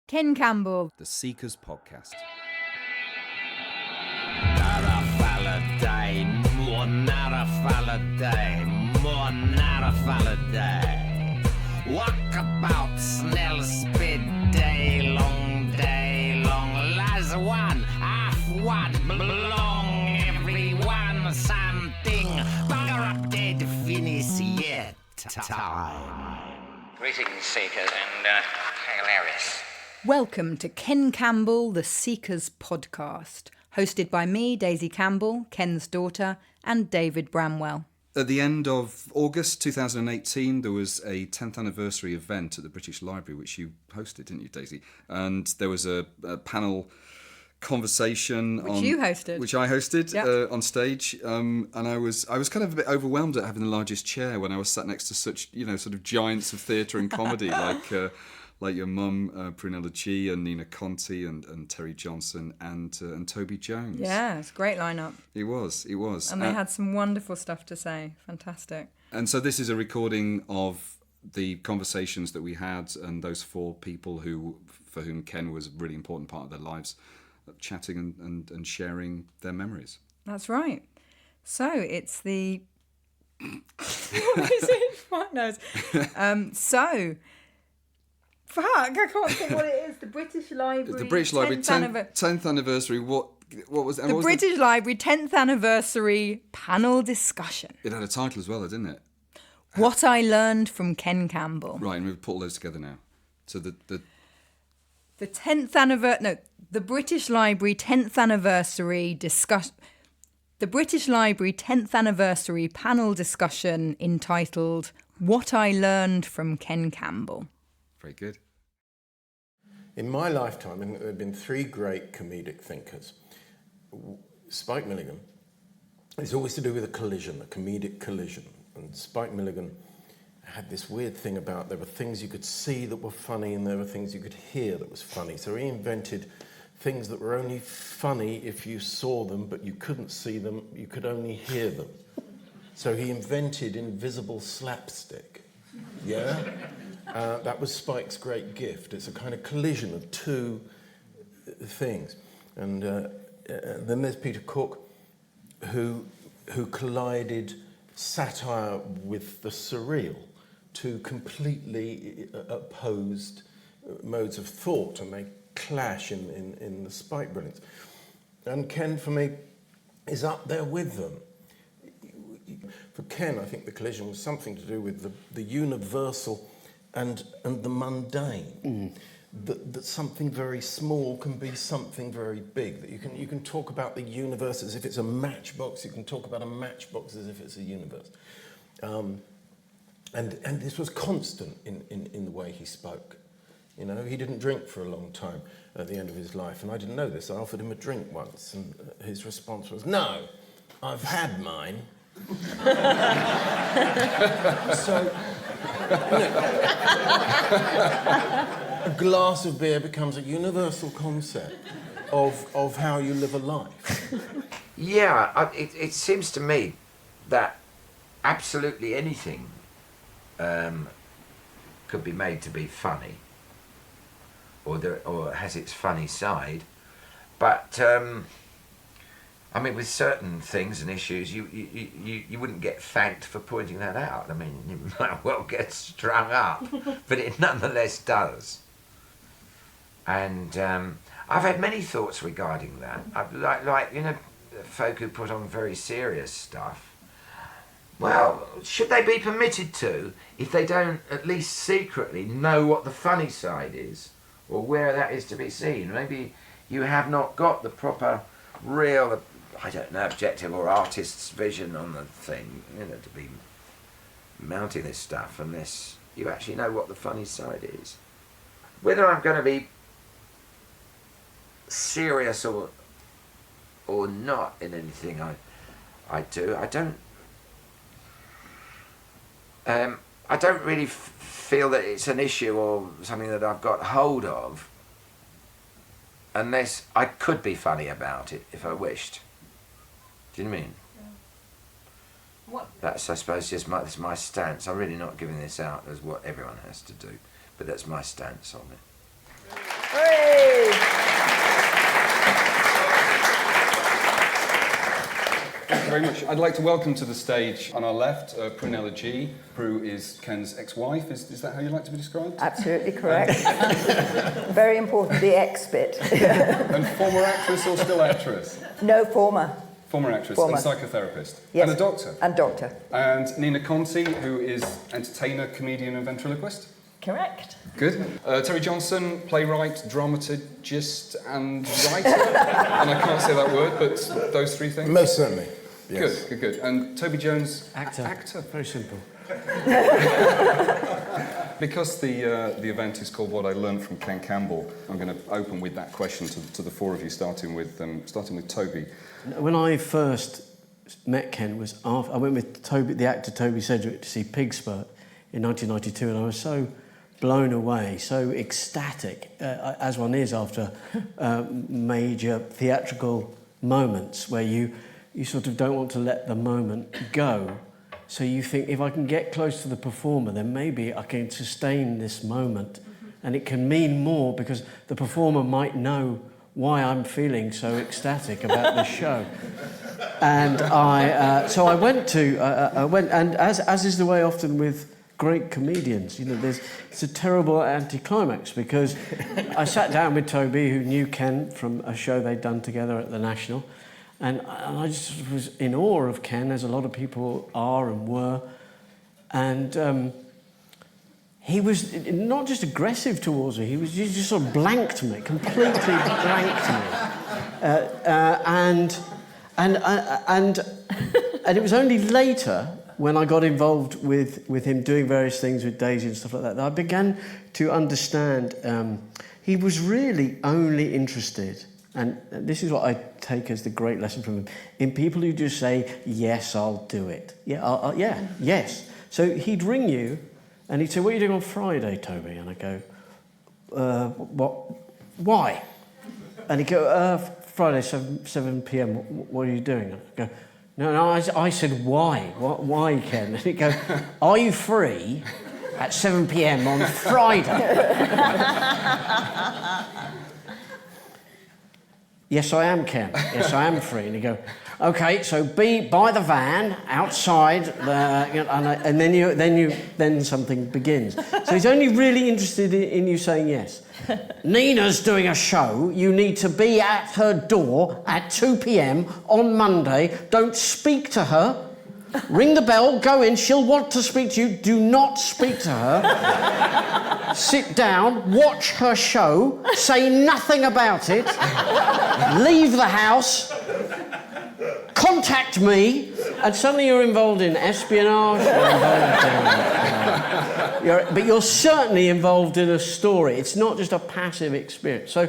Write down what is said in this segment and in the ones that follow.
Ken Campbell. The Seekers Podcast. Not a holiday, more not a holiday, more not a holiday. Walk about, snell speed, day long, lies one, half one, belong, everyone, something, bugger up, dead, finish yet, time. Greetings, Seekers, and hilarious. Welcome to Ken Campbell, the Seekers Podcast, hosted by me, Daisy Campbell, Ken's daughter, and David Bramwell. At the end of August 2018, there was a 10th anniversary event at the British Library, which you hosted, didn't you, Daisy? And there was a panel conversation which I hosted Yep. on stage, and I was kind of a bit overwhelmed at having the largest chair when I was sat next to such sort of giants of theatre and comedy like your mum, Prunella and Nina Conti and Terry Johnson and Toby Jones. Yeah, it's a great lineup. It was. And they had some wonderful stuff to say. Fantastic. And so this is a recording of the conversations that we had and those four people for whom Ken was a really important part of their lives, chatting and sharing their memories. That's right. So it's the... What is it? Fuck knows. Fuck, I can't think what it is. The British Library. The British Library 10th anniversary. What was the British Library 10th anniversary panel discussion. It had a title as well, didn't it? What I Learned from Ken Campbell. Right, and we've put all those together now. So the 10th anniversary. No, the British Library 10th anniversary discuss. The British Library 10th anniversary panel discussion entitled "What I Learned from Ken Campbell." Very good. In my lifetime, there have been three great comedic thinkers. Spike Milligan, it's always to do with a collision, a comedic collision. And Spike Milligan had this weird thing about there were things you could see that were funny and there were things you could hear that was funny. So he invented things that were only funny if you saw them, but you couldn't see them, you could only hear them. So he invented invisible slapstick. Yeah? That was Spike's great gift. It's a kind of collision of two things. And then there's Peter Cook, who collided satire with the surreal, two completely opposed modes of thought, and they clash in the Spike brilliance. And Ken, for me, is up there with them. For Ken, I think the collision was something to do with the universal and the mundane. That something very small can be something very big. That you can talk about the universe as if it's a matchbox. You can talk about a matchbox as if it's a universe. And this was constant in the way he spoke. You know, he didn't drink for a long time at the end of his life, and I didn't know this. I offered him a drink once, and his response was, "No, I've had mine." So, a glass of beer becomes a universal concept of how you live a life. Yeah, it seems to me that absolutely anything could be made to be funny, or has its funny side, but I mean, with certain things and issues, you wouldn't get thanked for pointing that out. I mean, you might well get strung up, but it nonetheless does. And I've had many thoughts regarding that. I've like folk who put on very serious stuff. Well, should they be permitted to, if they don't at least secretly know what the funny side is, or where that is to be seen? Maybe you have not got the proper, real, I don't know, objective or artist's vision on the thing, to be mounting this stuff unless you actually know what the funny side is. Whether I'm going to be serious or not in anything I do, I don't really feel that it's an issue or something that I've got hold of, unless I could be funny about it if I wished. Do you know what I mean? Yeah. What? That's, I suppose, just my stance. I'm really not giving this out as what everyone has to do, but that's my stance on it. very much. I'd like to welcome to the stage on our left, Prunella G. Prue is Ken's ex-wife. Is that how you like to be described? Absolutely correct. Very important, the X bit. And former actress or still actress? No, former. Former actress Former. and psychotherapist. Yes. And a doctor. And doctor. And Nina Conti, who is entertainer, comedian and ventriloquist. Correct. Good. Toby Johnson, playwright, dramatist and writer. And I can't say that word, but those three things. Most certainly. Yes. Good. And Toby Jones, Actor. Very simple. Because the event is called What I Learned from Ken Campbell, I'm going to open with that question to the four of you, starting with Toby. When I first met Ken was after I went with Toby, the actor Toby Sedgwick, to see Pigspurt in 1992, and I was so blown away, so ecstatic, as one is after major theatrical moments where you sort of don't want to let the moment go. So you think, if I can get close to the performer, then maybe I can sustain this moment, and it can mean more because the performer might know why I'm feeling so ecstatic about this show. And I went, and as is the way often with great comedians, it's a terrible anticlimax because I sat down with Toby, who knew Ken from a show they'd done together at the National, and I just was in awe of Ken, as a lot of people are and were, and he was not just aggressive towards me, he just sort of blanked me, completely blanked me, and it was only later, when I got involved with him doing various things with Daisy and stuff like that I began to understand he was really only interested, and this is what I take as the great lesson from him, in people who just say, yes, I'll do it. Yeah, yes. So he'd ring you and he'd say, what are you doing on Friday, Toby? And I'd go, what? Why? And he'd go, Friday, 7 p.m, what are you doing? And I'd go, no, I said, why? Why, Ken? And he'd go, are you free at 7 p.m. on Friday? Yes, I am, Ken. Yes, I am free. And he'd go, okay, so be by the van outside, and then something begins. So he's only really interested in you saying yes. Nina's doing a show. You need to be at her door at 2 p.m. on Monday. Don't speak to her. Ring the bell, go in, she'll want to speak to you. Do not speak to her. Sit down, watch her show, say nothing about it, leave the house, contact me, and suddenly you're involved in espionage, but you're certainly involved in a story. It's not just a passive experience. So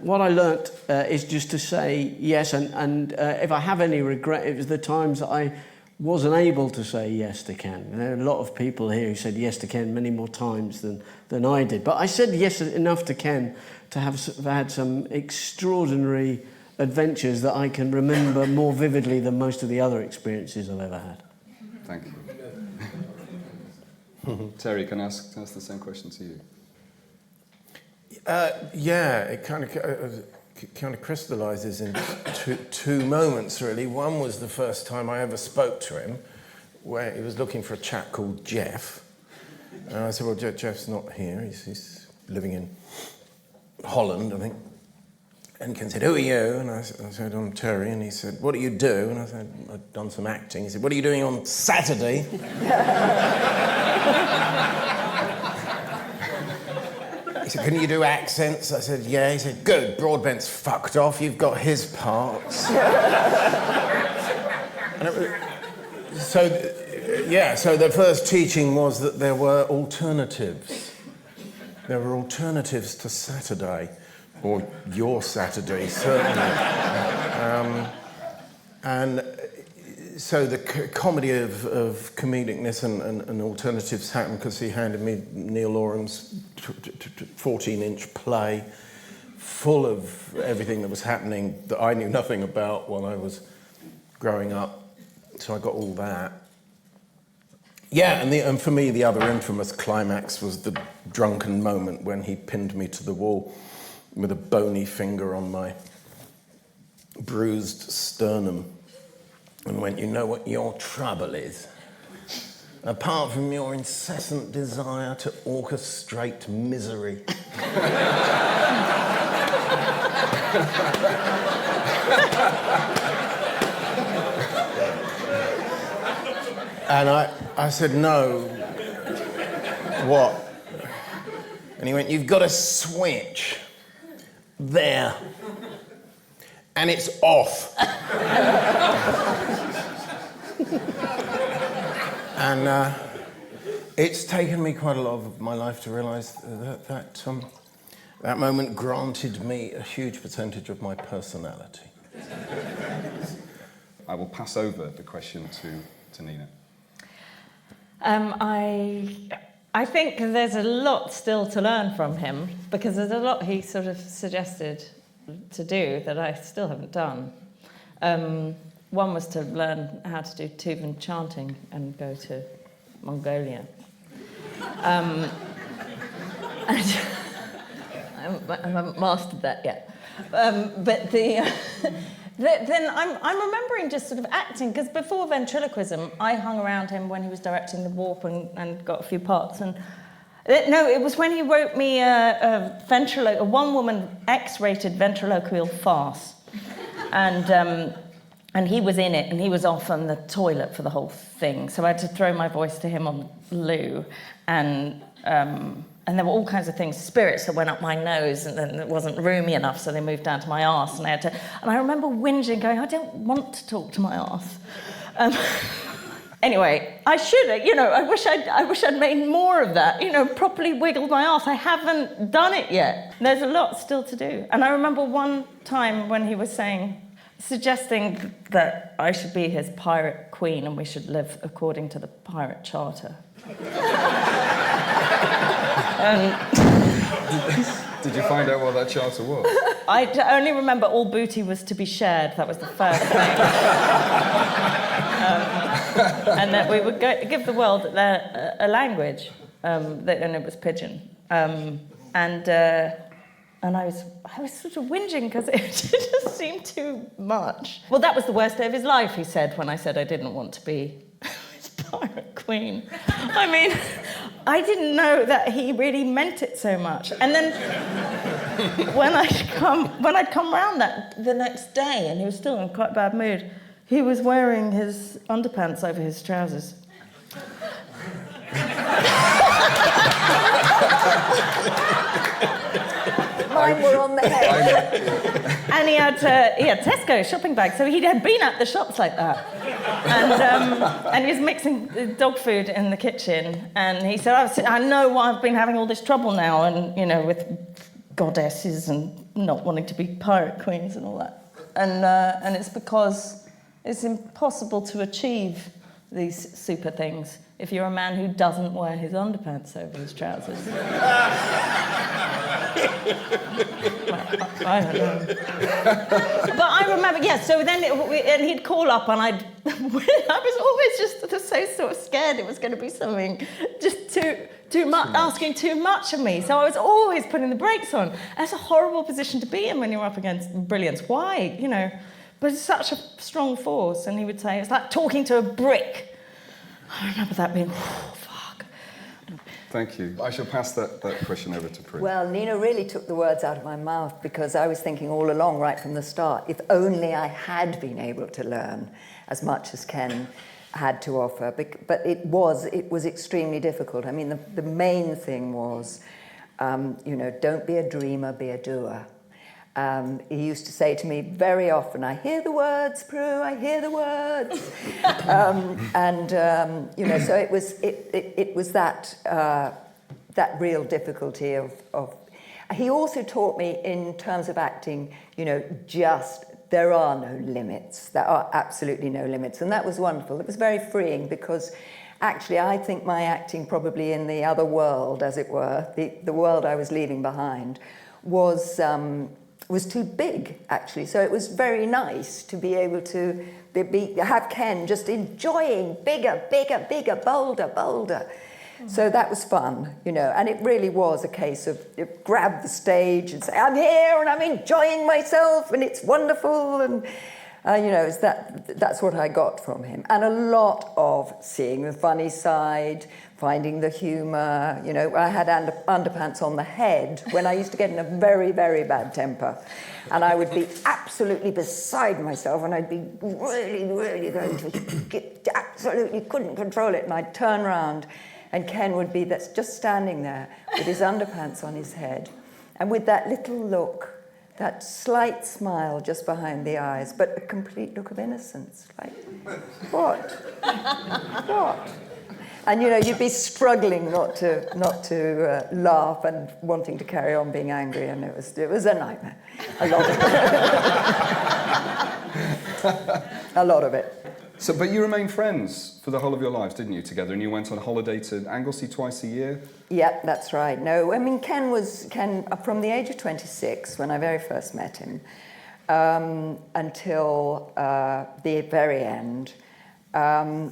what I learnt is just to say yes, and if I have any regret, it was the times that I wasn't able to say yes to Ken. And there are a lot of people here who said yes to Ken many more times than I did. But I said yes enough to Ken to have had some extraordinary adventures that I can remember more vividly than most of the other experiences I've ever had. Thank you. Terry, can I ask the same question to you? Yeah, it kind of crystallises in two moments, really. One was the first time I ever spoke to him, where he was looking for a chap called Jeff. And I said, well, Jeff's not here. He's living in Holland, I think. And Ken said, who are you? And I said, I'm Terry. And he said, what do you do? And I said, I've done some acting. He said, what are you doing on Saturday? He said, can you do accents? I said, yeah. He said, good, Broadbent's fucked off, you've got his parts. So the first teaching was that there were alternatives. There were alternatives to Saturday, or your Saturday, certainly. And so the comedy of comedicness and alternatives happened because he handed me Neil Oram's 14-inch play full of everything that was happening that I knew nothing about while I was growing up. So I got all that. Yeah, and for me, the other infamous climax was the drunken moment when he pinned me to the wall with a bony finger on my bruised sternum. and went, "You know what your trouble is? Apart from your incessant desire to orchestrate misery." And I said, "No, what?" And he went, "You've got a switch there, and it's off." And it's taken me quite a lot of my life to realise that moment granted me a huge percentage of my personality. I will pass over the question to Nina. I think there's a lot still to learn from him, because there's a lot he sort of suggested to do that I still haven't done. One was to learn how to do Tuvan chanting and go to Mongolia. And I haven't mastered that yet. But then I'm remembering just sort of acting, because before ventriloquism, I hung around him when he was directing The Warp and got a few parts. And it was when he wrote me a one-woman X-rated ventriloquial farce. And he was in it, and he was off on the toilet for the whole thing. So I had to throw my voice to him on loo, and there were all kinds of things, spirits that went up my nose, and then it wasn't roomy enough, so they moved down to my arse, and I remember whinging, going, "I don't want to talk to my arse." Anyway, I should, I wish I'd made more of that, properly wiggled my arse. I haven't done it yet. There's a lot still to do. And I remember one time when he was suggesting that I should be his pirate queen and we should live according to the pirate charter. Did you find out what that charter was? I only remember all booty was to be shared. That was the first thing. And that we would give the world a language, and it was pidgin. And I was sort of whinging because it just seemed too much. Well, that was the worst day of his life, he said, when I said I didn't want to be his pirate queen. I mean, I didn't know that he really meant it so much. And then when I'd come round the next day, and he was still in quite a bad mood, he was wearing his underpants over his trousers. Mine were on the head. And he had Tesco shopping bags, so he had been at the shops like that. And he was mixing dog food in the kitchen, and he said, I know why I've been having all this trouble now, and, with goddesses and not wanting to be pirate queens and all that. And it's because it's impossible to achieve these super things if you're a man who doesn't wear his underpants over his trousers. I don't know. But I remember, so then and he'd call up, and I was always just so sort of scared it was going to be something just too much, asking too much of me. So I was always putting the brakes on. That's a horrible position to be in when you're up against brilliance. Why, But it's such a strong force. And he would say, it's like talking to a brick. I remember that being, fuck. Thank you. I shall pass that question over to Prue. Well, Nina really took the words out of my mouth, because I was thinking all along, right from the start, if only I had been able to learn as much as Ken had to offer. But it was extremely difficult. I mean, the main thing was, don't be a dreamer, be a doer. He used to say to me very often, "I hear the words, Prue, I hear the words." So it was that real difficulty of. He also taught me in terms of acting, there are no limits. There are absolutely no limits, and that was wonderful. It was very freeing, because actually I think my acting probably in the other world, as it were, the world I was leaving behind, was too big, actually. So it was very nice to be able to have Ken just enjoying bigger, bolder. So that was fun, and it really was a case of grab the stage and say, "I'm here and I'm enjoying myself and it's wonderful." That's what I got from him. And a lot of seeing the funny side, finding the humour. I had underpants on the head when I used to get in a very, very bad temper. And I would be absolutely beside myself, and I'd be really, really going to absolutely couldn't control it. And I'd turn around, and Ken would be just standing there with his underpants on his head, and with that little look, that slight smile just behind the eyes, but a complete look of innocence. Like, what? What? And you'd be struggling not to laugh and wanting to carry on being angry, and it was a nightmare. A lot of it. A lot of it. So, but you remained friends for the whole of your lives, didn't you, together? And you went on holiday to Anglesey twice a year? Yep, that's right. No, I mean, Ken from the age of 26, when I very first met him, until the very end,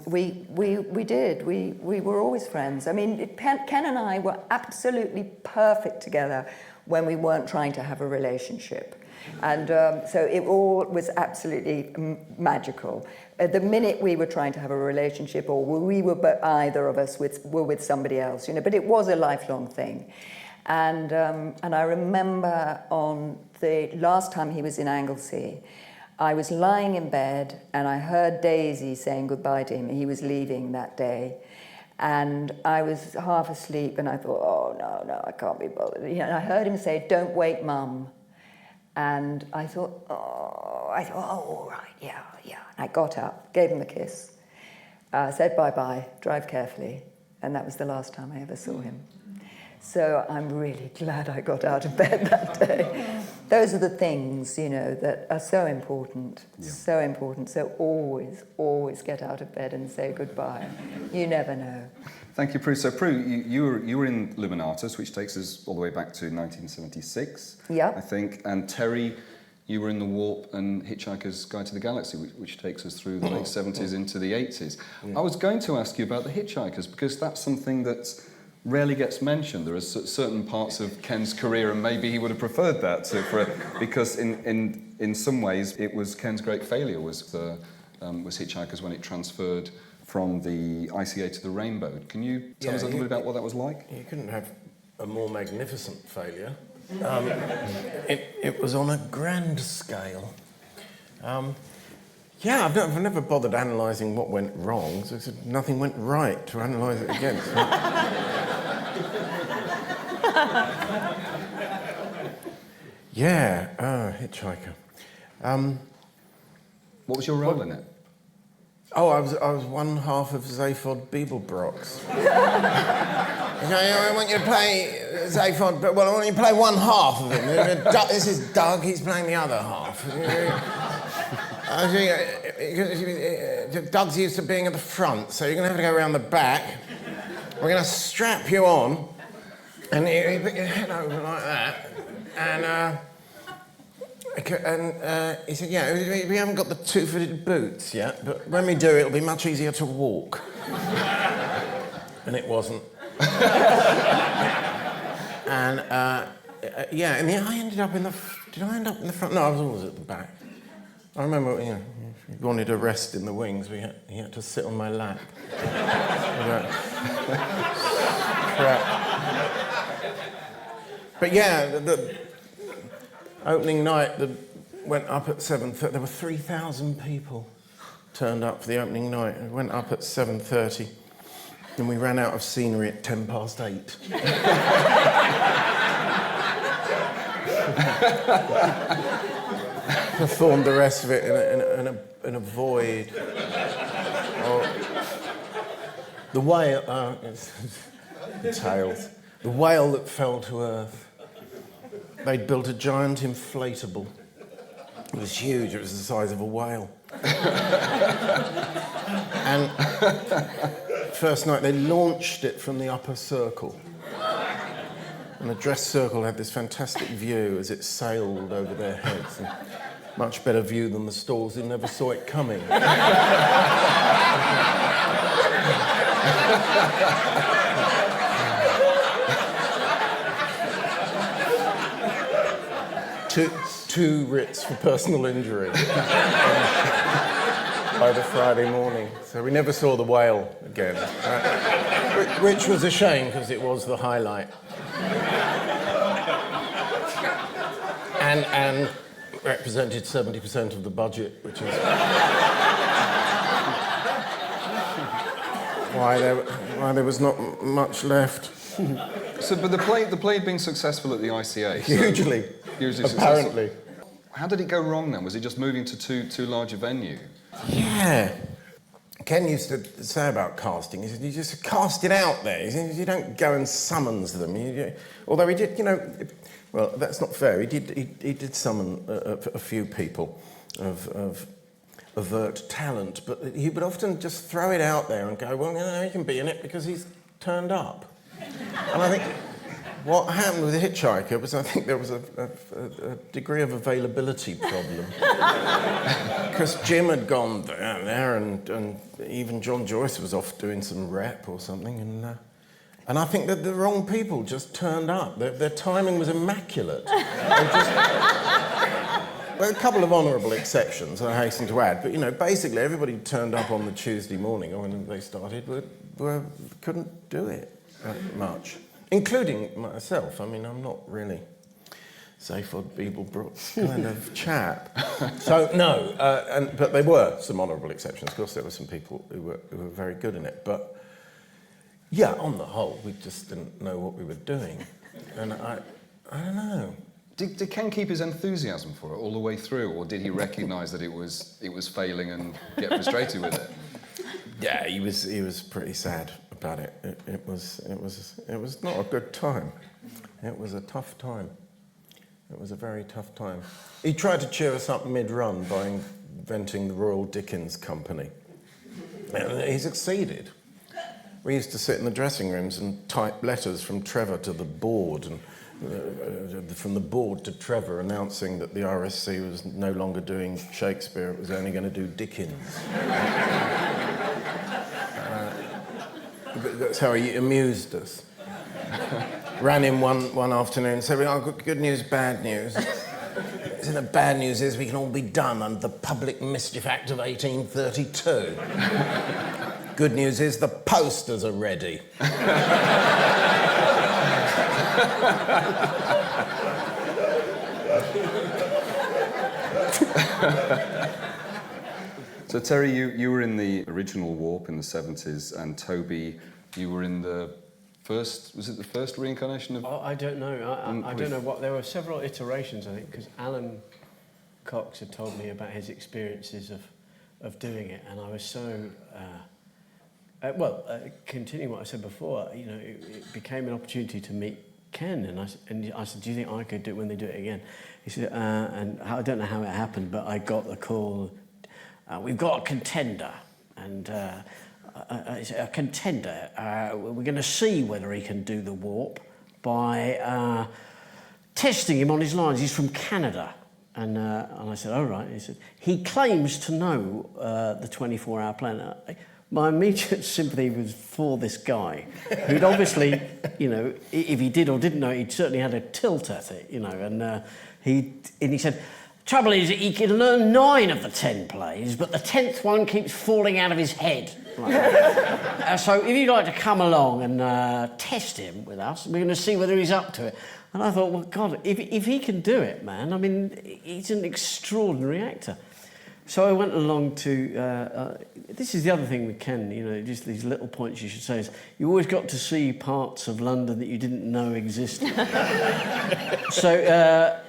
we were always friends. I mean, Ken and I were absolutely perfect together when we weren't trying to have a relationship. And so it all was absolutely magical. The minute we were trying to have a relationship, or we were, but either of us were with somebody else, but it was a lifelong thing. And I remember on the last time he was in Anglesey, I was lying in bed and I heard Daisy saying goodbye to him. He was leaving that day. And I was half asleep and I thought, oh, no, I can't be bothered. And I heard him say, "Don't wake Mum." And I thought, oh, all right, yeah. And I got up, gave him a kiss, said bye-bye, drive carefully. And that was the last time I ever saw him. So I'm really glad I got out of bed that day. Those are the things, that are so important, so important. So always get out of bed and say goodbye. You never know. Thank you, Prue. So, Prue, you were in Luminatus, which takes us all the way back to 1976, I think. And Terry, you were in The Warp and Hitchhiker's Guide to the Galaxy, which takes us through the late 70s into the 80s. I was going to ask you about the Hitchhikers, because that's something that rarely gets mentioned. There are certain parts of Ken's career, and maybe he would have preferred that because in some ways it was Ken's great failure was Hitchhikers when it transferred from the ICA to the Rainbow. Can you tell us a little bit about what that was like? You couldn't have a more magnificent failure. It was on a grand scale. I've never bothered analysing what went wrong, so nothing went right to analyse it against. Hitchhiker. What was your role in it? Oh, I was one half of Zaphod Beeblebrox. I want you to play Zaphod, but I want you to play one half of him. This is Doug, he's playing the other half. Doug's used to being at the front, so you're going to have to go around the back. We're going to strap you on, and you put your head over like that, and he said, we haven't got the two-footed boots yet, but when we do, it'll be much easier to walk. And it wasn't. And I ended up in the... Did I end up in the front? No, I was always at the back. I remember, he wanted to rest in the wings, he had to sit on my lap. But the opening night that went up at 7:30. There were 3,000 people turned up for the opening night. It went up at 7:30, and we ran out of scenery at 8:10. Performed the rest of it in a void. The whale. Tails. The whale that fell to earth. They'd built a giant inflatable. It was huge, it was the size of a whale. And first night they launched it from the upper circle. And the dress circle had this fantastic view as it sailed over their heads. And much better view than the stalls who never saw it coming. Two writs for personal injury. by the Friday morning. So we never saw the whale again, which was a shame because it was the highlight. And represented 70% of the budget, which is why there was not much left. So, but the play had been successful at the ICA. Hugely apparently. Successful. How did it go wrong then? Was it just moving to too large a venue? Yeah. Ken used to say about casting, he said, you just cast it out there. He said, you don't go and summons them. Although he did, well, that's not fair. He did summon a few people of overt talent, but he would often just throw it out there and go, well, he can be in it because he's turned up. And I think what happened with the Hitchhiker was I think there was a degree of availability problem. Because Jim had gone there and even John Joyce was off doing some rep or something, and I think that the wrong people just turned up. Their timing was immaculate. Well, a couple of honourable exceptions, I hasten to add, but basically everybody who turned up on the Tuesday morning or when they started couldn't do it much, including myself. I mean, I'm not really Seyfried Beeble-Brooks kind of chap. So no, but there were some honourable exceptions. Of course, there were some people who were very good in it, but yeah, on the whole, we just didn't know what we were doing, and I don't know. Did Ken keep his enthusiasm for it all the way through, or did he recognise that it was failing and get frustrated with it? Yeah, he was pretty sad about it. It was not a good time. It was a tough time. It was a very tough time. He tried to cheer us up mid-run by inventing the Royal Dickens Company. And he succeeded. We used to sit in the dressing rooms and type letters from Trevor to the board, and from the board to Trevor announcing that the RSC was no longer doing Shakespeare, it was only going to do Dickens. That's how he amused us. Ran in one afternoon and said, "I've got good news, bad news." So the bad news is we can all be done under the Public Mischief Act of 1832. Good news is the posters are ready. So Terry, you were in the original Warp in the 70s, and Toby, you were in the first, was it the first reincarnation of... Oh, I don't know. I don't know what... There were several iterations, I think, because Alan Cox had told me about his experiences of doing it, and I was so... continuing what I said before, it became an opportunity to meet Ken, and I said, do you think I could do it when they do it again? He said, and I don't know how it happened, but I got the call, we've got a contender, and a contender, we're going to see whether he can do the warp by testing him on his lines. He's from Canada. And I said, all right. He said, he claims to know the 24-hour plan. My immediate sympathy was for this guy, who'd obviously, if he did or didn't know, he'd certainly had a tilt at it, and he said, trouble is, he can learn 9 of the 10 plays, but the 10th one keeps falling out of his head. So if you'd like to come along and test him with us, we're going to see whether he's up to it. And I thought, well, God, if he can do it, man, I mean, he's an extraordinary actor. So I went along to... this is the other thing with Ken, just these little points you should say is you always got to see parts of London that you didn't know existed. So,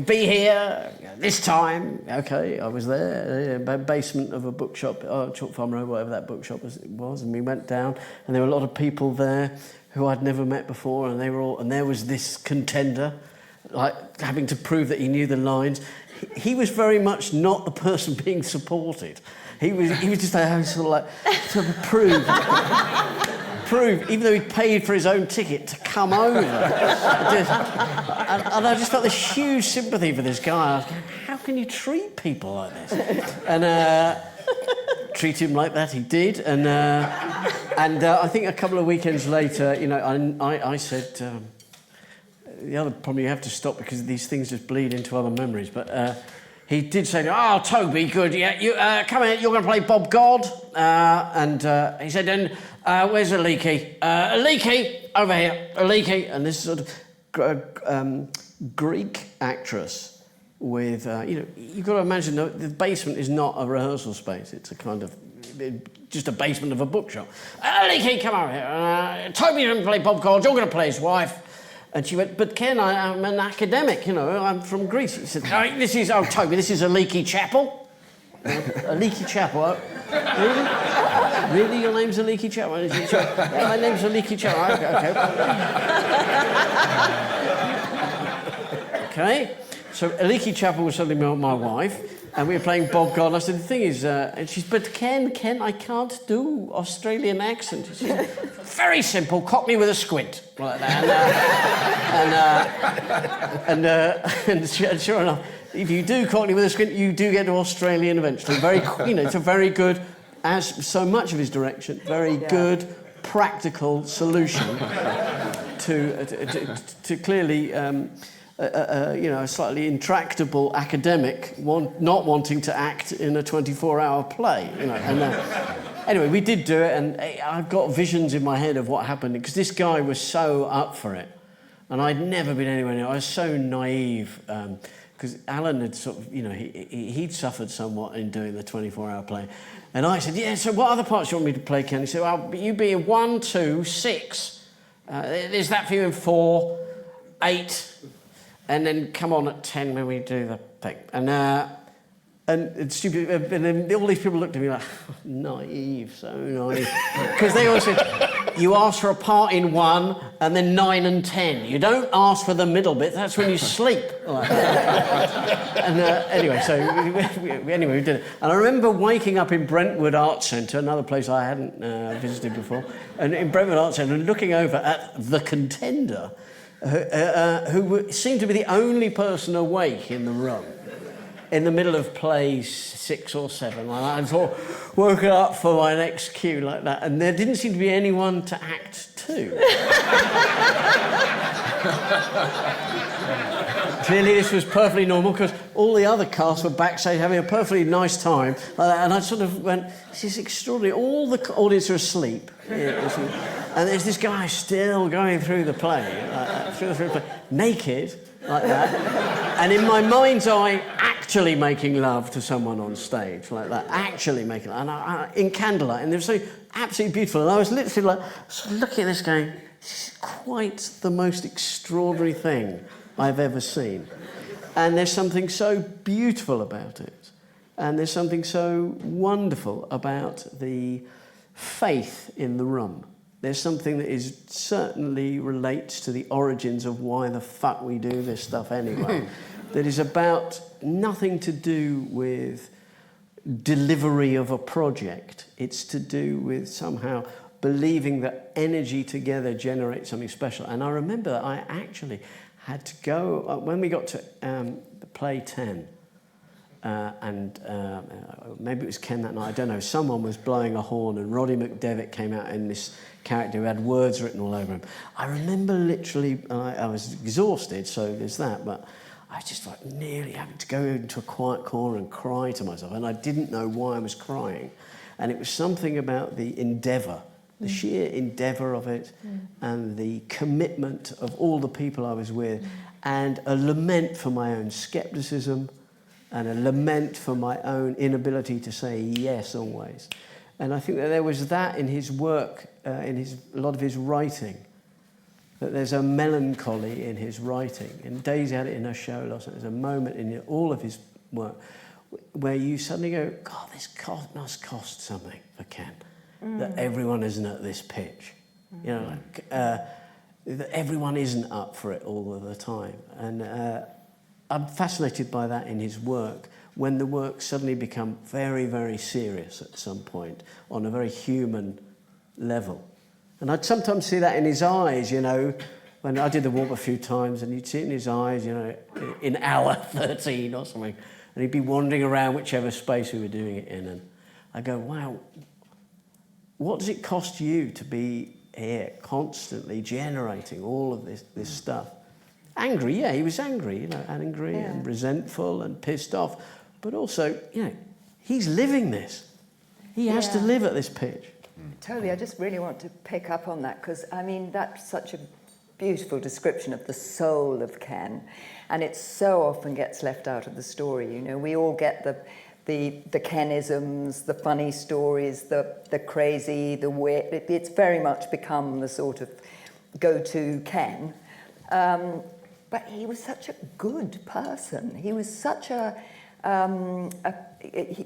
be here this time. OK, I was there, basement of a bookshop, Chalk Farm Road, whatever that bookshop was, and we went down, and there were a lot of people there who I'd never met before, and there was this contender, like having to prove that he knew the lines. He was very much not the person being supported. He was just sort of prove, even though he'd paid for his own ticket to come over. And I just felt this huge sympathy for this guy. I was going, how can you treat people like this? And treat him like that, he did. And I think a couple of weekends later, I said... the other problem you have to stop because these things just bleed into other memories. But he did say, "Oh, Toby, good, yeah, you come here, you're going to play Bob God." And he said, "Then where's Aliki? Aliki, over here, Aliki." And this sort of Greek actress with, you've got to imagine the basement is not a rehearsal space. It's a kind of, just a basement of a bookshop. "Aliki, come over here. Toby doesn't play Bob God, you're going to play his wife." And she went, "But Ken, I'm an academic, I'm from Greece." He said, Toby, this is a leaky chapel. A leaky chapel? Really? Really, your name's a leaky chapel? Yeah, my name's a leaky chapel. Okay. Okay. So a leaky chapel was suddenly my wife, and we were playing Bob God. I said, "The thing is," and she's, "But Ken, I can't do Australian accent." She said, "Very simple, Cockney with a squint." Like that. And sure enough, if you do Cockney with a squint, you do get to Australian eventually. It's a very good, as so much of his direction, very good, practical solution to clearly. A slightly intractable academic not wanting to act in a 24-hour play, Anyway, we did do it, and I've got visions in my head of what happened, because this guy was so up for it, and I'd never been anywhere near. I was so naive, because Alan had sort of, he'd suffered somewhat in doing the 24-hour play. And I said, "Yeah, so what other parts do you want me to play, Ken?" He said, "Well, you be in 1, 2, 6. There's that for you in 4, 8... and then come on at 10 when we do the thing." And it's stupid. And then all these people looked at me like, naive, so naive. Because they all said, "You ask for a part in 1 and then 9 and 10. You don't ask for the middle bit, that's when you sleep." And anyway, so we did it. And I remember waking up in Brentwood Arts Centre, another place I hadn't visited before, and in Brentwood Arts Centre, and looking over at the contender, who seemed to be the only person awake in the room in the middle of plays 6 or 7. And I sort of woke up for my next cue like that, and there didn't seem to be anyone to act to. Clearly this was perfectly normal, because all the other cast were backstage having a perfectly nice time, and I sort of went, "This is extraordinary." All the audience are asleep. And there's this guy still going through the play, through the play, naked, like that. And in my mind's eye, actually making love to someone on stage, like that, actually making love. And in candlelight, and they were so absolutely beautiful. And I was literally like, sort of looking at this going, "This is quite the most extraordinary thing I've ever seen." And there's something so beautiful about it. And there's something so wonderful about the faith in the room. There's something that is certainly relates to the origins of why the fuck we do this stuff anyway. That is about nothing to do with delivery of a project. It's to do with somehow believing that energy together generates something special. And I remember that I actually had to go, when we got to the play 10, maybe it was Ken that night, I don't know, someone was blowing a horn, and Roddy McDevitt came out in this character who had words written all over him. I remember literally, I was exhausted, so there's that, but I was just like nearly having to go into a quiet corner and cry to myself, and I didn't know why I was crying. And it was something about the endeavour, the sheer endeavour of it, and the commitment of all the people I was with, and a lament for my own scepticism, and a lament for my own inability to say yes always. And I think that there was that in his work, in a lot of his writing, that there's a melancholy in his writing. And Daisy had it in her show last night. There's a moment in all of his work where you suddenly go, God, this must cost something for Ken, that everyone isn't at this pitch. You know, that everyone isn't up for it all of the time. And I'm fascinated by that in his work, when the work suddenly become very, very serious at some point on a very human level. And I'd sometimes see that in his eyes, you know, when I did the walk a few times, and you'd see it in his eyes, you know, in hour 13 or something, and he'd be wandering around whichever space we were doing it in, and I go, wow, what does it cost you to be here constantly generating all of this stuff? angry. Yeah, he was angry, you know, angry and resentful and pissed off. But also, you know, he's living this. He has to live at this pitch. Toby, I just really want to pick up on that because, I mean, that's such a beautiful description of the soul of Ken, and it so often gets left out of the story. You know, we all get the Kenisms, the funny stories, the crazy, the weird. It's very much become the sort of go-to Ken. But he was such a good person. He was such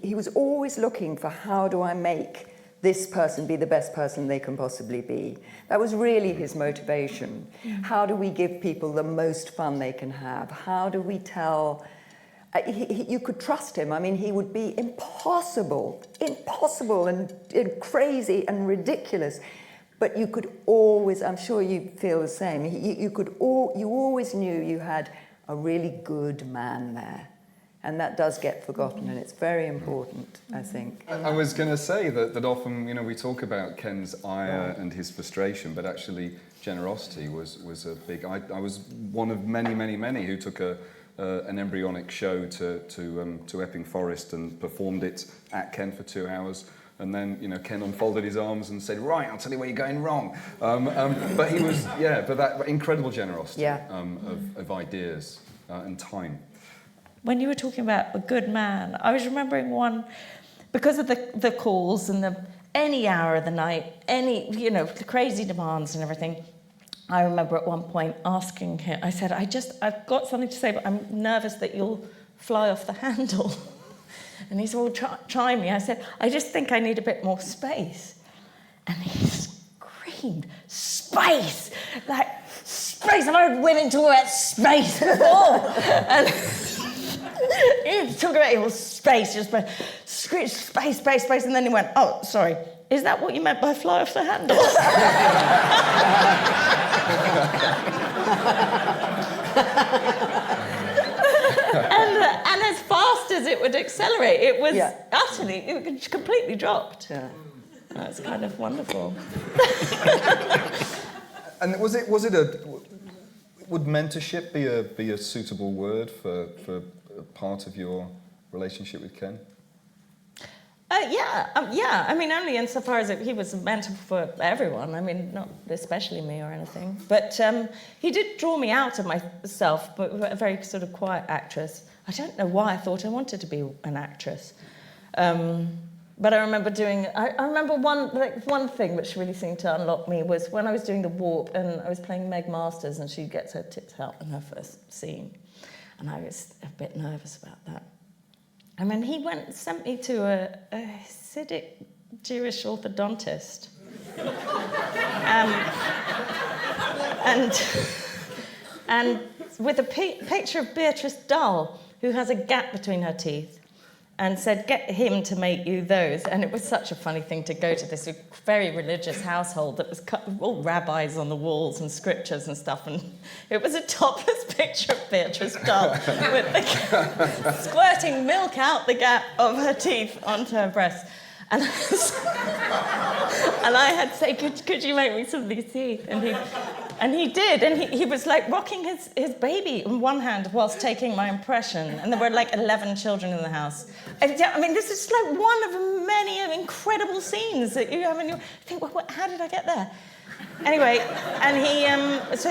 he was always looking for, how do I make this person be the best person they can possibly be? That was really his motivation. How do we give people the most fun they can have? How do we tell... you could trust him. I mean, he would be impossible and crazy and ridiculous. But you could always, I'm sure you feel the same, you always knew you had a really good man there. And that does get forgotten, and it's very important, I think. I was going to say that often, you know, we talk about Ken's ire and his frustration, but actually generosity was a big... I was one of many who took an embryonic show to Epping Forest and performed it at Ken for 2 hours. And then, you know, Ken unfolded his arms and said, "Right, I'll tell you where you're going wrong." But he was, but that incredible generosity of ideas and time. When you were talking about a good man, I was remembering one, because of the calls and any hour of the night, the crazy demands and everything. I remember at one point asking him, I said, I've got something to say, but I'm nervous that you'll fly off the handle. And he said, well, try me. I said, I just think I need a bit more space. And he screamed, space! Like, space! I've heard women talk about space before. And he talked about it was space, just screech, space, and then he went, oh, sorry, is that what you meant by fly off the handle? and as fast as it would accelerate, it was it completely dropped. Yeah. That's kind of wonderful. And would mentorship be a suitable word for part of your relationship with Ken? Yeah. I mean, only insofar as he was a mentor for everyone. I mean, not especially me or anything. But he did draw me out of myself, but a very sort of quiet actress. I don't know why I thought I wanted to be an actress. But I remember I remember one thing which really seemed to unlock me was when I was doing The Warp and I was playing Meg Masters and she gets her tits out in her first scene. And I was a bit nervous about that. And then he sent me to a Hasidic Jewish orthodontist. And with a picture of Beatrice Dahl, who has a gap between her teeth, and said, get him to make you those. And it was such a funny thing to go to this very religious household that was all rabbis on the walls and scriptures and stuff. And it was a topless picture of Beatrice Dahl with squirting milk out the gap of her teeth onto her breasts. And I had to say, could you make me some of these teeth? And he did, and he was like rocking his baby in one hand whilst taking my impression, and there were like 11 children in the house. I mean, this is like one of many incredible scenes that you have in your... think, well, how did I get there? Anyway, and so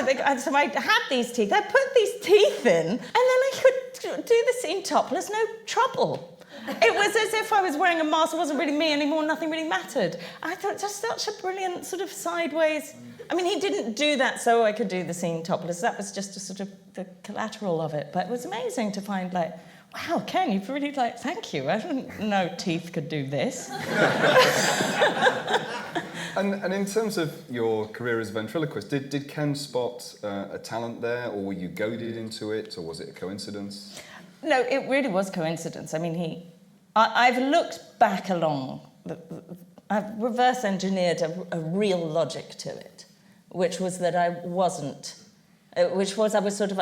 I had these teeth. I put these teeth in, and then I could do the scene topless, no trouble. It was as if I was wearing a mask. It wasn't really me anymore. Nothing really mattered. I thought just such a brilliant sort of sideways... I mean, he didn't do that so I could do the scene topless. That was just a sort of the collateral of it. But it was amazing to find, like, wow, Ken, you've really, like, thank you. I didn't know teeth could do this. And in terms of your career as a ventriloquist, did Ken spot a talent there, or were you goaded into it, or was it a coincidence? No, it really was coincidence. I mean, I've looked back along. I've reverse engineered a real logic to it, which was that I was sort of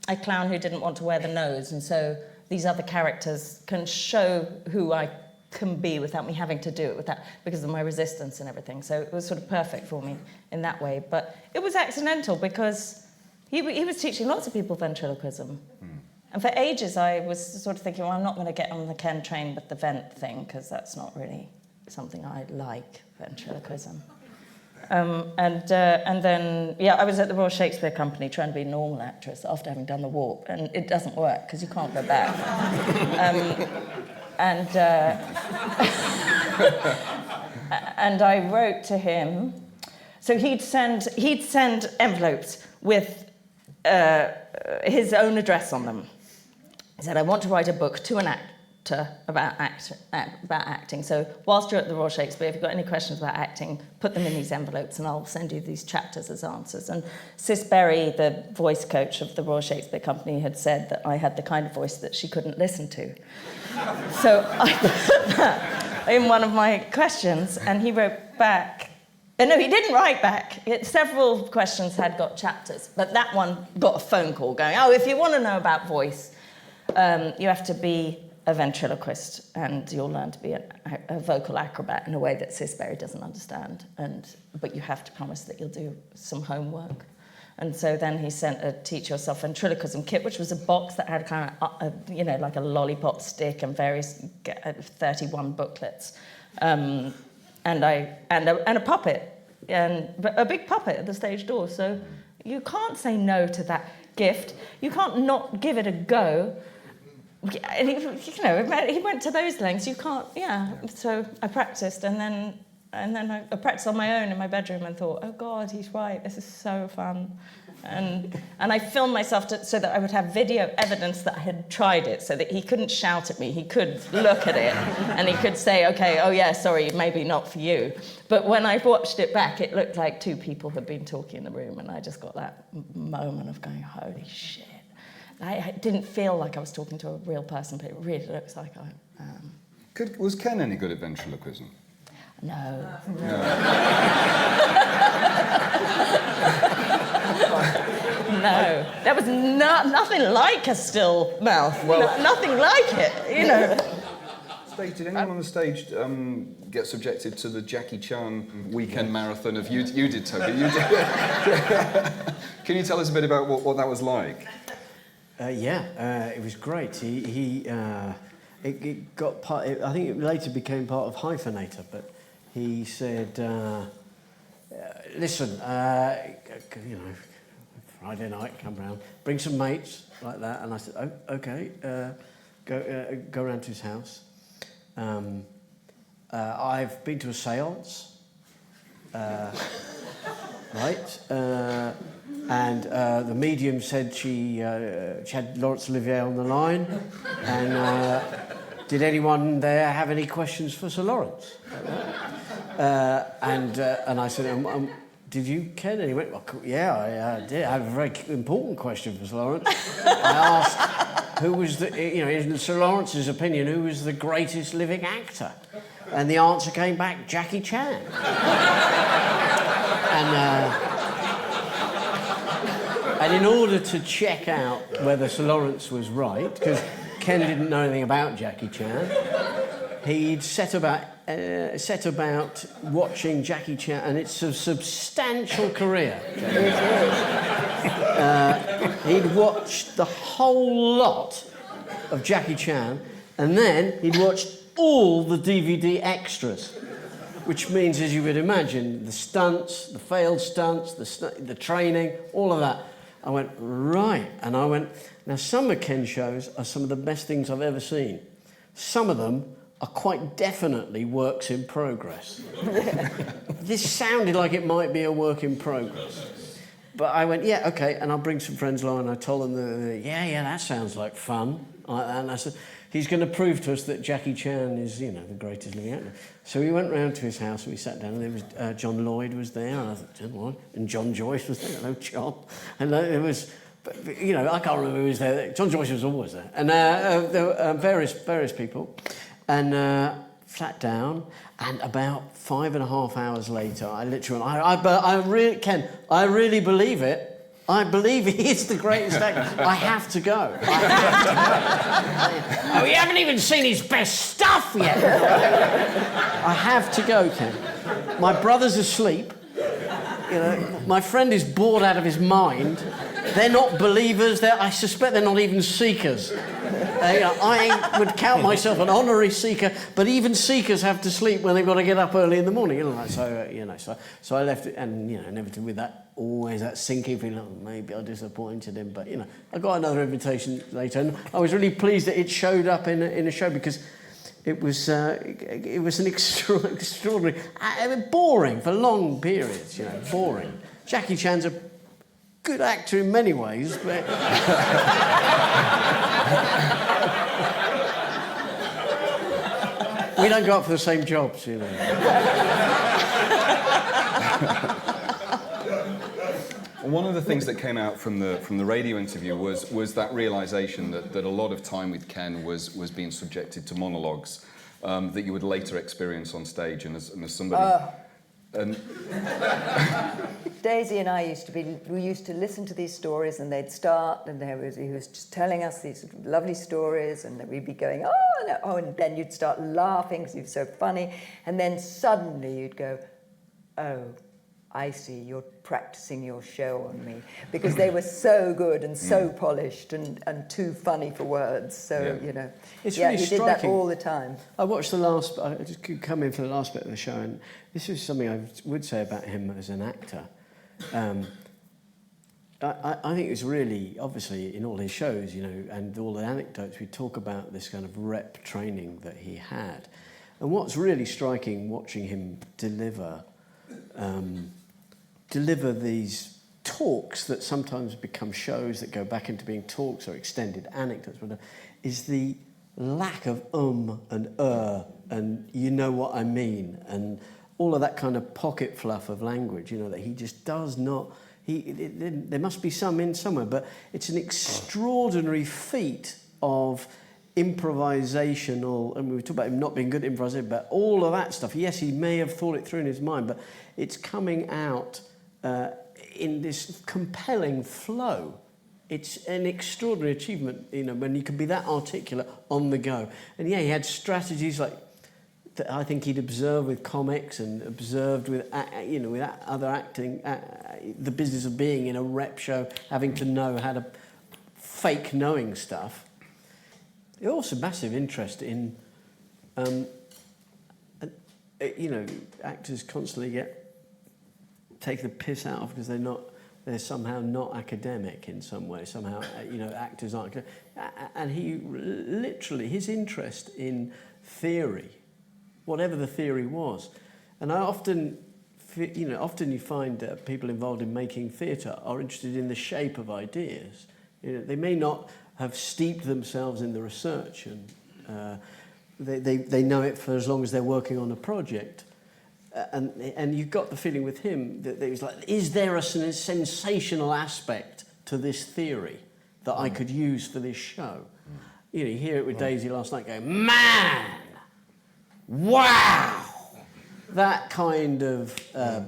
a clown who didn't want to wear the nose, and so these other characters can show who I can be without me having to do it because of my resistance and everything. So it was sort of perfect for me in that way. But it was accidental because He was teaching lots of people ventriloquism. And for ages I was sort of thinking, well, I'm not going to get on the Ken train with the vent thing, because that's not really something I like, ventriloquism. And then, I was at the Royal Shakespeare Company trying to be a normal actress after having done the warp, and it doesn't work because you can't go back. And I wrote to him. So he'd send envelopes with his own address on them. He said, I want to write a book to an actor about acting. So whilst you're at the Royal Shakespeare, if you've got any questions about acting, put them in these envelopes and I'll send you these chapters as answers. And Sis Berry, the voice coach of the Royal Shakespeare Company, had said that I had the kind of voice that she couldn't listen to. So I put that in one of my questions, and he wrote back. No, he didn't write back. Several questions had got chapters, but that one got a phone call going, oh, if you want to know about voice, you have to be a ventriloquist and you'll learn to be a vocal acrobat in a way that Sis Berry doesn't understand. But you have to promise that you'll do some homework. And so then he sent a Teach Yourself Ventriloquism kit, which was a box that had kind of, like a lollipop stick and various 31 booklets. And a puppet, and a big puppet at the stage door. So you can't say no to that gift. You can't not give it a go. And he went to those lengths. You can't, So I practiced, and then I practiced on my own in my bedroom and thought, oh God, he's right. This is so fun. And I filmed myself so that I would have video evidence that I had tried it, so that he couldn't shout at me. He could look at it and he could say, okay, oh yeah, sorry, maybe not for you. But when I watched it back, it looked like two people had been talking in the room, and I just got that moment of going, holy shit. I didn't feel like I was talking to a real person, but it really looks like I am. Was Ken any good at ventriloquism? No. No, there was nothing like a still mouth. Well, nothing like it, Did anyone on the stage get subjected to the Jackie Chan weekend marathon of you did, Toby? You did. Can you tell us a bit about what that was like? It was great. It got part. I think it later became part of Hyphenator, but he said, "Listen, Friday night, come round, bring some mates like that." And I said, "Oh, okay, go round to his house." I've been to a séance, right? And the medium said she had Laurence Olivier on the line, and did anyone there have any questions for Sir Lawrence? And I said, did you, Ken? And he went, well, yeah, I did. I have a very important question for Sir Lawrence. I asked, who was in Sir Lawrence's opinion, who was the greatest living actor? And the answer came back, Jackie Chan. And in order to check out whether Sir Lawrence was right, because Ken didn't know anything about Jackie Chan, he'd set about watching Jackie Chan, and it's a substantial career. He'd watched the whole lot of Jackie Chan, and then he'd watched all the DVD extras, which means, as you would imagine, the stunts, the failed stunts, the training, all of that. I went, right. And I went, now some of Ken's shows are some of the best things I've ever seen. Some of them are quite definitely works in progress. This sounded like it might be a work in progress. But I went, yeah, okay, and I'll bring some friends along, and I told them, yeah, that sounds like fun. And I said, he's going to prove to us that Jackie Chan is, the greatest living actor. So we went round to his house, and we sat down, and there was John Lloyd was there, and I thought, John Lloyd, and John Joyce was there. Hello, John. And it was, I can't remember who was there. John Joyce was always there. And there were various people. And sat down, and about 5.5 hours later, I literally, Ken, I really believe it. I believe he is the greatest actor. I have to go. Oh, you haven't even seen his best stuff yet. I have to go, Ken. My brother's asleep. My friend is bored out of his mind. They're not believers. I suspect they're not even seekers. I would count myself an honorary seeker, but even seekers have to sleep when they've got to get up early in the morning. So I left it, and inevitably with that, always that sinking feeling. Oh, maybe I disappointed him, but I got another invitation later, and I was really pleased that it showed up in a show because it was an extraordinary, boring for long periods. Boring. Jackie Chan's a good actor in many ways, but we don't go up for the same jobs, One of the things that came out from the radio interview was that realisation that a lot of time with Ken was being subjected to monologues that you would later experience on stage, and as somebody. Daisy and I used to listen to these stories, and they'd start, and he was just telling us these lovely stories, and we'd be going, and then you'd start laughing because he was so funny, and then suddenly you'd go, oh, I see, you're practicing your show on me, because they were so good and so polished and too funny for words. So, It's really he did that all the time. I watched I just could come in for the last bit of the show, and this is something I would say about him as an actor. I think it's really, obviously, in all his shows, and all the anecdotes, we talk about this kind of rep training that he had. And what's really striking, watching him deliver these talks that sometimes become shows that go back into being talks or extended anecdotes, is the lack of and and you know what I mean, and all of that kind of pocket fluff of language, that he just does not. There must be some in somewhere, but it's an extraordinary feat of improvisational, and we talk about him not being good at improvisation, but all of that stuff. Yes, he may have thought it through in his mind, but it's coming out in this compelling flow. It's an extraordinary achievement, when you can be that articulate on the go. And he had strategies like that I think he'd observed with comics and observed with, with other acting, the business of being in a rep show, having to know how to fake knowing stuff. There's also massive interest in, actors constantly take the piss out of because they're somehow not academic in some way. Somehow, actors aren't. And he literally, his interest in theory, whatever the theory was, and I often you find people involved in making theatre are interested in the shape of ideas. They may not have steeped themselves in the research, and they know it for as long as they're working on a project. And you've got the feeling with him that it was like, is there a sensational aspect to this theory that I could use for this show? You hear it with Daisy last night going, man, wow! That kind of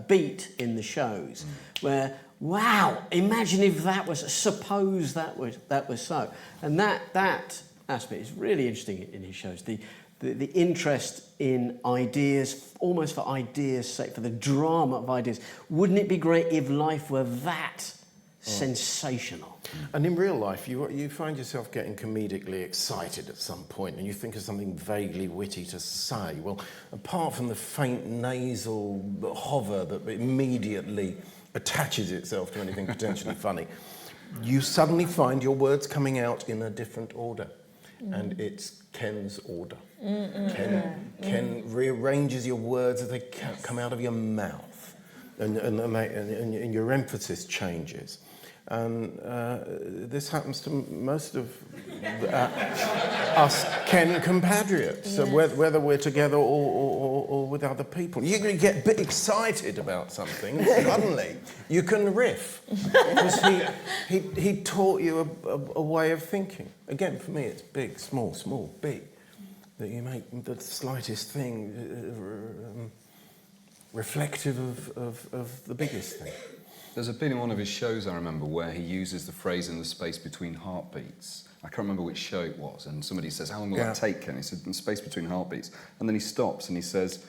beat in the shows where, wow, imagine if that was, suppose that was so. And that aspect is really interesting in his shows. The interest in ideas, almost for ideas' sake, for the drama of ideas. Wouldn't it be great if life were that sensational? And in real life, you find yourself getting comedically excited at some point, and you think of something vaguely witty to say. Well, apart from the faint nasal hover that immediately attaches itself to anything potentially funny, you suddenly find your words coming out in a different order. And it's Ken's order. Ken rearranges your words as they come out of your mouth, and your emphasis changes. And this happens to most of us Ken compatriots, so whether we're together or with other people. You can get a bit excited about something, and suddenly you can riff, because he taught you a way of thinking. Again, for me, it's big, small, big. That you make the slightest thing reflective of the biggest thing. There's a bit in one of his shows, I remember, where he uses the phrase "in the space between heartbeats." I can't remember which show it was, and somebody says, "How long will that take, Ken?" He said, "In the space between heartbeats." And then he stops and he says,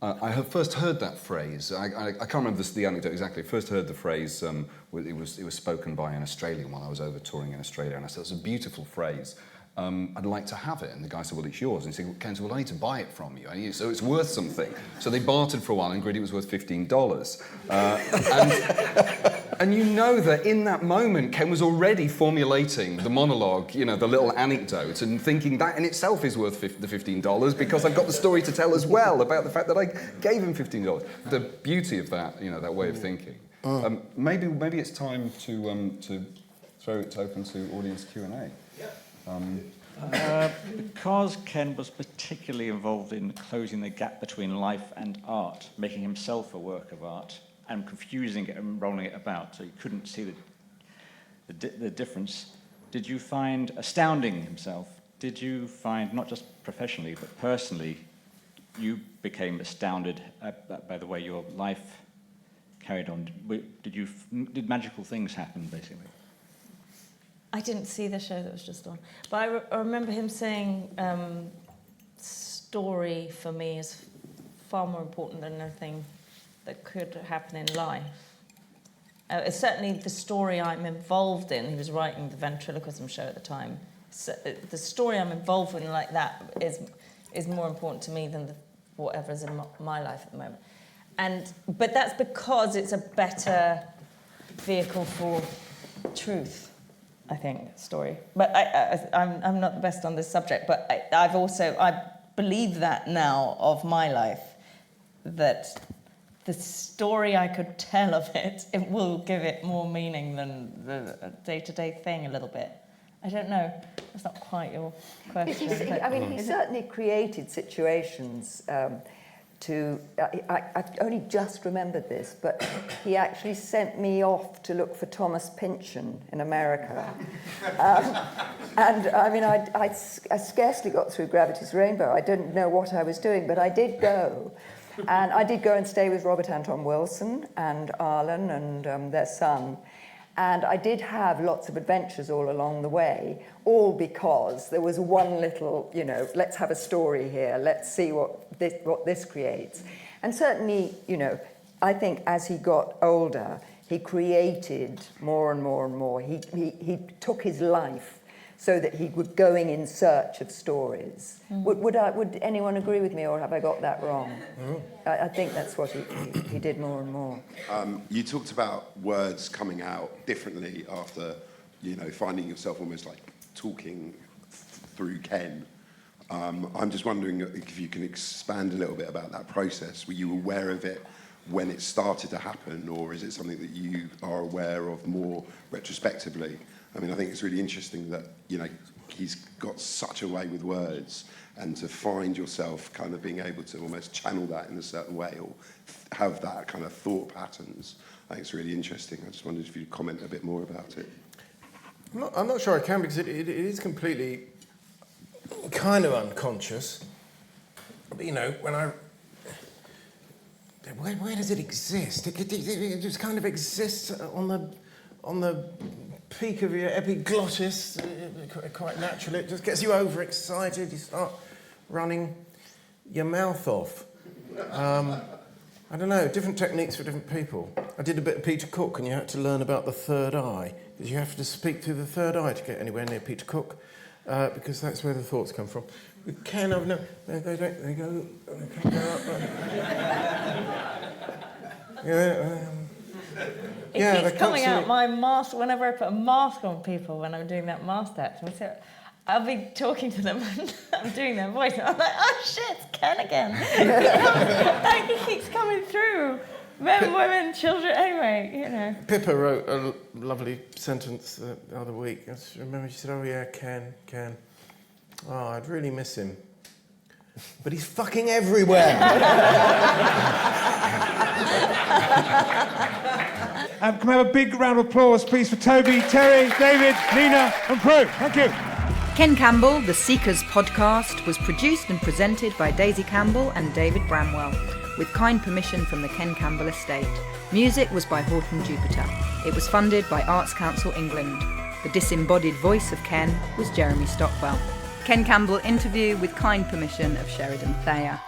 I had first heard that phrase. I can't remember the anecdote exactly. I first heard the phrase. It was spoken by an Australian while I was over touring in Australia, and I said, "It's a beautiful phrase. I'd like to have it." And the guy said, "Well, it's yours." And he said, "Ken, well, I need to buy it from you. So it's worth something." So they bartered for a while, and agreed it was worth $15. And you know that in that moment, Ken was already formulating the monologue, the little anecdote, and thinking that in itself is worth the $15 because I've got the story to tell as well about the fact that I gave him $15. The beauty of that, that way of thinking. Maybe it's time to throw it open to audience Q&A. Because Ken was particularly involved in closing the gap between life and art, making himself a work of art, and confusing it and rolling it about, so you couldn't see the difference. Did you find astounding himself? Did you find, not just professionally but personally, you became astounded by the way your life carried on? Did magical things happen, basically? I didn't see the show that was just on, but I remember him saying story for me is far more important than anything that could happen in life. It's certainly the story I'm involved in. He was writing the ventriloquism show at the time. So the story I'm involved in like that is more important to me than whatever's in my life at the moment. But that's because it's a better vehicle for truth, I think, story. But I'm not the best on this subject, but I believe that now of my life, that the story I could tell of it will give it more meaning than the day-to-day thing a little bit. I don't know. That's not quite your question. He certainly created situations I've only just remembered this, but he actually sent me off to look for Thomas Pynchon in America. I scarcely got through Gravity's Rainbow. I didn't know what I was doing, but I did go. And I did go and stay with Robert Anton Wilson and Arlen and their son. And I did have lots of adventures all along the way, all because there was one little, let's have a story here, let's see what this creates. And certainly, I think as he got older, he created more and more and more. He took his life so that he was going in search of stories. Would anyone agree with me, or have I got that wrong? I think that's what he did more and more. You talked about words coming out differently after, finding yourself almost like talking through Ken. I'm just wondering if you can expand a little bit about that process. Were you aware of it when it started to happen, or is it something that you are aware of more retrospectively? I think it's really interesting that, he's got such a way with words, and to find yourself kind of being able to almost channel that in a certain way or have that kind of thought patterns. I think it's really interesting. I just wondered if you'd comment a bit more about it. I'm not sure I can, because it is completely kind of unconscious. But, when where does it exist? It just kind of exists on the peak of your epiglottis, quite naturally. It just gets you overexcited. You start running your mouth off. I don't know, different techniques for different people. I did a bit of Peter Cook, and you had to learn about the third eye, because you have to speak through the third eye to get anywhere near Peter Cook, because that's where the thoughts come from. With Ken, I've no... They go up. It keeps coming out, my mask, whenever I put a mask on people when I'm doing that mask act, I'll be talking to them and I'm doing their voice, and I'm like, oh shit, it's Ken again. He keeps coming through. Men, women, children, anyway, Pippa wrote a lovely sentence the other week. I just remember she said, oh yeah, Ken. Oh, I'd really miss him. But he's fucking everywhere. Can we have a big round of applause, please, for Toby, Terry, David, Nina, and Prue? Thank you. Ken Campbell, The Seekers podcast, was produced and presented by Daisy Campbell and David Bramwell, with kind permission from the Ken Campbell estate. Music was by Horton Jupiter. It was funded by Arts Council England. The disembodied voice of Ken was Jeremy Stockwell. Ken Campbell interview with kind permission of Sheridan Thayer.